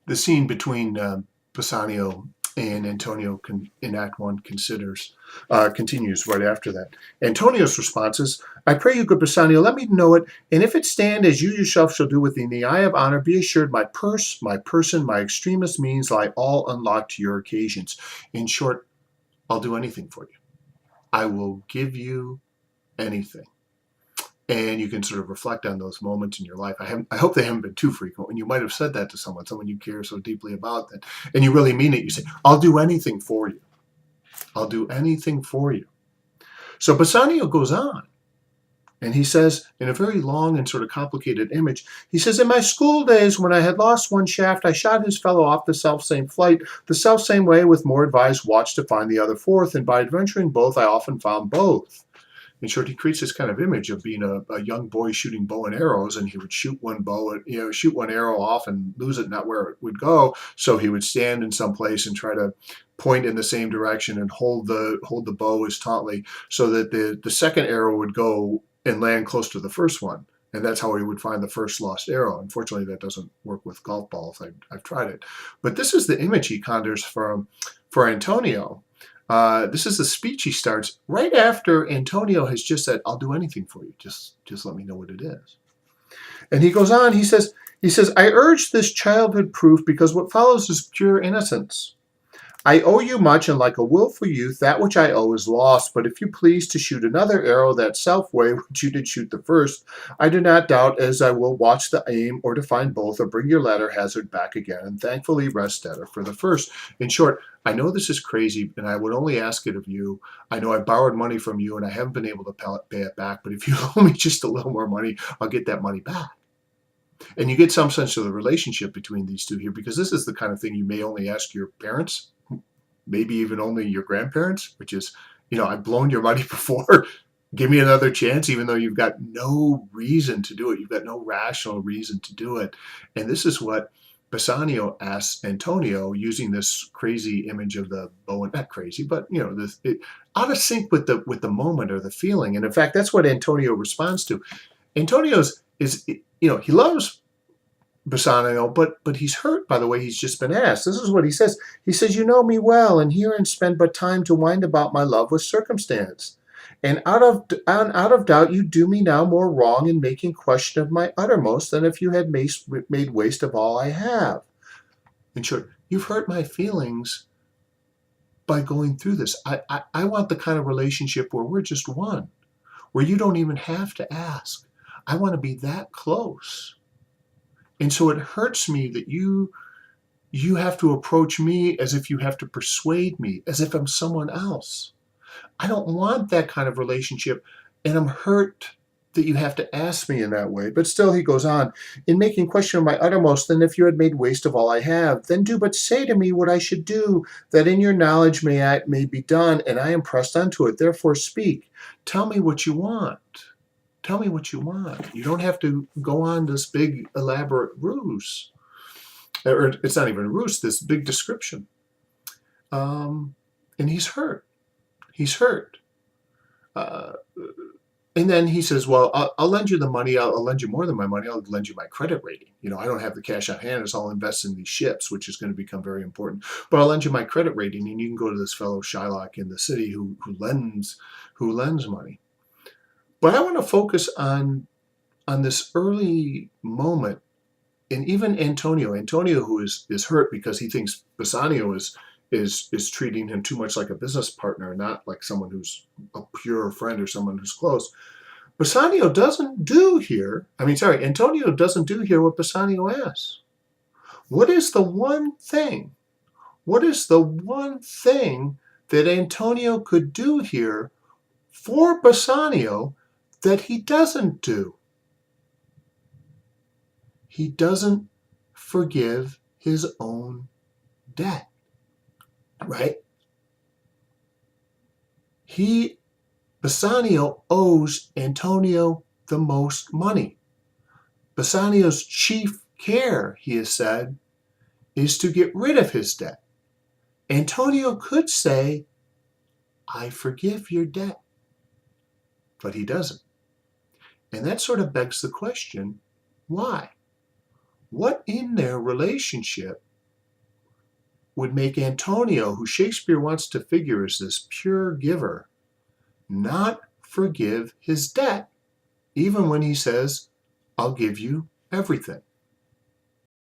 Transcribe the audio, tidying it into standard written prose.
the scene between Bassanio and Antonio in Act 1 continues right after that. Antonio's response is, I pray you, good Bassanio, let me know it, and if it stand as you yourself shall do within the eye of honor, be assured my purse, my person, my extremest means lie all unlocked to your occasions. In short, I'll do anything for you. I will give you anything. And you can sort of reflect on those moments in your life. I hope they haven't been too frequent. And you might have said that to someone you care so deeply about, that, and you really mean it. You say, I'll do anything for you. I'll do anything for you. So Bassanio goes on, and he says, in a very long and sort of complicated image, he says, in my school days, when I had lost one shaft, I shot his fellow off the self-same flight, the self-same way, with more advised watch to find the other fourth, and by adventuring both, I often found both. In short, he creates this kind of image of being a young boy shooting bow and arrows, and he would shoot one shoot one arrow off and lose it not where it would go. So he would stand in some place and try to point in the same direction and hold the bow as tautly, so that the second arrow would go and land close to the first one. And that's how he would find the first lost arrow. Unfortunately, that doesn't work with golf balls. I've tried it. But this is the image he conjures for Antonio. This is the speech he starts right after Antonio has just said, I'll do anything for you. Just let me know what it is. And he goes on, he says, I urge this childhood proof because what follows is pure innocence. I owe you much, and like a willful youth, that which I owe is lost. But if you please to shoot another arrow that self way which you did shoot the first, I do not doubt as I will watch the aim, or to find both, or bring your latter hazard back again, and thankfully rest debtor for the first. In short, I know this is crazy, and I would only ask it of you. I know I borrowed money from you, and I haven't been able to pay it back, but if you owe me just a little more money, I'll get that money back. And you get some sense of the relationship between these two here, because this is the kind of thing you may only ask your parents, maybe even only your grandparents, which is, I've blown your money before. Give me another chance, even though you've got no reason to do it. You've got no rational reason to do it. And this is what Bassanio asks Antonio, using this crazy image of the bow, and not crazy, but out of sync with the moment or the feeling. And in fact, that's what Antonio responds to. Antonio's he loves Bassanio, but he's hurt by the way he's just been asked. This is what he says. He says, you know me well, and herein spend but time to wind about my love with circumstance. And out of doubt you do me now more wrong in making question of my uttermost than if you had made waste of all I have. In short, you've hurt my feelings by going through this. I want the kind of relationship where we're just one, where you don't even have to ask. I want to be that close. And so it hurts me that you have to approach me as if you have to persuade me, as if I'm someone else. I don't want that kind of relationship, and I'm hurt that you have to ask me in that way. But still, he goes on, in making question of my uttermost, than if you had made waste of all I have, then do but say to me what I should do, that in your knowledge may be done, and I am pressed unto it. Therefore speak. Tell me what you want. Tell me what you want. You don't have to go on this big elaborate ruse. Or it's not even a ruse, this big description. And he's hurt. He's hurt. And then he says, well, I'll lend you the money. I'll lend you more than my money. I'll lend you my credit rating. I don't have the cash on hand. So I'll invest in these ships, which is going to become very important. But I'll lend you my credit rating, and you can go to this fellow Shylock in the city who lends money. But I want to focus on this early moment, and even Antonio, who is hurt because he thinks Bassanio is treating him too much like a business partner, not like someone who's a pure friend or someone who's close. Antonio doesn't do here what Bassanio asks. What is the one thing? What is the one thing that Antonio could do here for Bassanio that he doesn't do? He doesn't forgive his own debt, right? Bassanio owes Antonio the most money. Bassanio's chief care, he has said, is to get rid of his debt. Antonio could say, I forgive your debt, but he doesn't. And that sort of begs the question, why? What in their relationship would make Antonio, who Shakespeare wants to figure as this pure giver, not forgive his debt, even when he says, I'll give you everything.